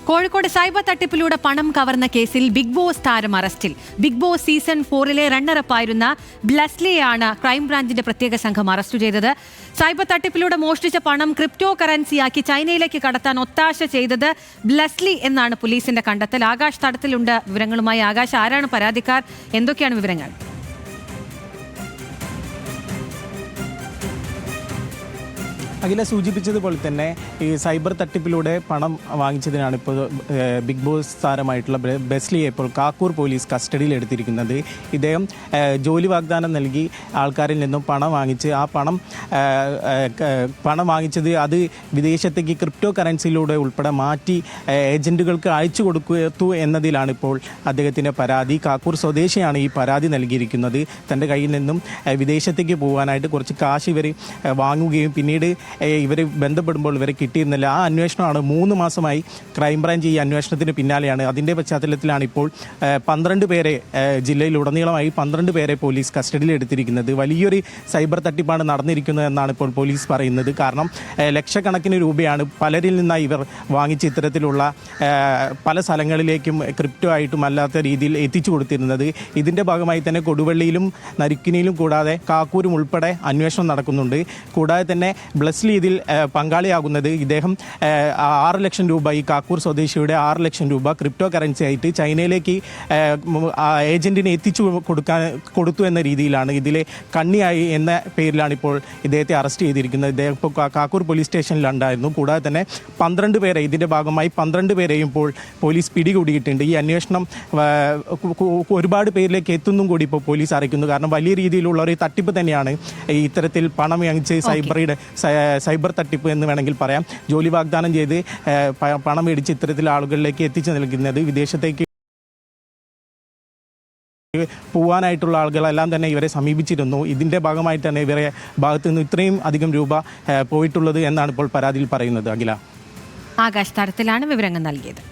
Kozhikode cyber തട്ടിപ്പിലൂടെ പണം കവർന്ന കേസിൽ ബിഗ് ബോസ് താരം അറസ്റ്റിൽ. ബിഗ് ബോസ് സീസൺ 4 റണ്ണറപ്പായിരുന്ന ബ്ലസ്ലിയെയാണ് ക്രൈംബ്രാഞ്ചിന്റെ പ്രത്യേക സംഘം അറസ്റ്റ് ചെയ്തത്. സൈബർ തട്ടിപ്പിലൂടെ മോഷ്ടിച്ച പണം ക്രിപ്റ്റോ കറൻസിയാക്കി ചൈനയിലേക്ക് കടത്താൻ ഒത്താശ ചെയ്തത് ബ്ലസ്ലി എന്നാണ് പോലീസിന്റെ കണ്ടെത്തൽ. ആകാശ് തടത്തിലുണ്ട് വിവരങ്ങളുമായി. ആകാശ്, ആരാണ് പരാതിക്കാർ? എന്തൊക്കെയാണ് വിവരങ്ങൾ? അഖില സൂചിപ്പിച്ചതുപോലെ തന്നെ ഈ സൈബർ തട്ടിപ്പിലൂടെ പണം വാങ്ങിച്ചതിനാണ് ഇപ്പോൾ ബിഗ് ബോസ് താരമായിട്ടുള്ള ബ്ലസ്ലിയെ ഇപ്പോൾ കാക്കൂർ പോലീസ് കസ്റ്റഡിയിൽ എടുത്തിരിക്കുന്നത്. ഇദ്ദേഹം ജോലി വാഗ്ദാനം നൽകി ആൾക്കാരിൽ നിന്നും പണം വാങ്ങിച്ച് ആ പണം വാങ്ങിച്ചത് അത് വിദേശത്തേക്ക് ക്രിപ്റ്റോ കറൻസിയിലൂടെ ഉൾപ്പെടെ മാറ്റി ഏജൻറ്റുകൾക്ക് അയച്ചു കൊടുത്തു എന്നതിലാണ് ഇപ്പോൾ അദ്ദേഹത്തിൻ്റെ പരാതി. കാക്കൂർ സ്വദേശിയാണ് ഈ പരാതി നൽകിയിരിക്കുന്നത്. തൻ്റെ കയ്യിൽ നിന്നും വിദേശത്തേക്ക് പോകാനായിട്ട് കുറച്ച് കാശ് ഇവർ വാങ്ങുകയും പിന്നീട് ഇവർ ബന്ധപ്പെടുമ്പോൾ ഇവരെ കിട്ടിയിരുന്നില്ല. ആ അന്വേഷണമാണ് 3 മാസമായി ക്രൈംബ്രാഞ്ച് ഈ അന്വേഷണത്തിന് പിന്നാലെയാണ്. അതിൻ്റെ പശ്ചാത്തലത്തിലാണ് ഇപ്പോൾ 12 പേരെ ജില്ലയിലുടനീളമായി 12 പേരെ പോലീസ് കസ്റ്റഡിയിൽ എടുത്തിരിക്കുന്നത്. വലിയൊരു സൈബർ തട്ടിപ്പാണ് നടന്നിരിക്കുന്നത് എന്നാണ് ഇപ്പോൾ പോലീസ് പറയുന്നത്. കാരണം ലക്ഷക്കണക്കിന് രൂപയാണ് പലരിൽ നിന്നായി ഇവർ വാങ്ങിച്ച് ഇത്തരത്തിലുള്ള പല സ്ഥലങ്ങളിലേക്കും ക്രിപ്റ്റോ ആയിട്ടും അല്ലാത്ത രീതിയിൽ എത്തിച്ചു കൊടുത്തിരുന്നത്. ഇതിൻ്റെ ഭാഗമായി തന്നെ കൊടുവള്ളിയിലും നരിക്കിനിയിലും കൂടാതെ കാക്കൂരും ഉൾപ്പെടെ അന്വേഷണം നടക്കുന്നുണ്ട്. കൂടാതെ തന്നെ ബ്ലസ്ലി ഇതിൽ പങ്കാളിയാകുന്നത് ഇദ്ദേഹം 6 ലക്ഷം രൂപ, ഈ കാക്കൂർ സ്വദേശിയുടെ 6 ലക്ഷം രൂപ ക്രിപ്റ്റോ കറൻസി ആയിട്ട് ചൈനയിലേക്ക് ഏജന്റിന് എത്തിച്ചു കൊടുത്തു എന്ന രീതിയിലാണ്. ഇതിലെ കണ്ണിയായി എന്ന പേരിലാണ് ഇപ്പോൾ ഇദ്ദേഹത്തെ അറസ്റ്റ് ചെയ്തിരിക്കുന്നത്. ഇദ്ദേഹം ഇപ്പോൾ കാക്കൂർ പോലീസ് സ്റ്റേഷനിലുണ്ടായിരുന്നു. കൂടാതെ തന്നെ 12 പേരെ ഇതിൻ്റെ ഭാഗമായി 12 പേരെയും ഇപ്പോൾ പോലീസ് പിടികൂടിയിട്ടുണ്ട്. ഈ അന്വേഷണം ഒരുപാട് പേരിലേക്ക് എത്തുന്നും കൂടി ഇപ്പോൾ പോലീസ് അറിയിക്കുന്നു. കാരണം വലിയ രീതിയിലുള്ള ഒരു തട്ടിപ്പ് തന്നെയാണ് ഇത്തരത്തിൽ പണം വാങ്ങിച്ച് സൈബർ തട്ടിപ്പ് എന്ന് വേണമെങ്കിൽ പറയാം. ജോലി വാഗ്ദാനം ചെയ്ത് പണം മേടിച്ച് ഇത്തരത്തിൽ ആളുകളിലേക്ക് എത്തിച്ചു നൽകുന്നത്. വിദേശത്തേക്ക് പോവാനായിട്ടുള്ള ആളുകളെല്ലാം തന്നെ ഇവരെ സമീപിച്ചിരുന്നു. ഇതിൻ്റെ ഭാഗമായിട്ടാണ് ഇവരെ ഭാഗത്തു നിന്ന് ഇത്രയും അധികം രൂപ പോയിട്ടുള്ളത് എന്നാണ് ഇപ്പോൾ പരാതിയിൽ പറയുന്നത്. അഖില, ആകാശ് തരത്തിലാണ് വിവരങ്ങൾ നൽകിയത്.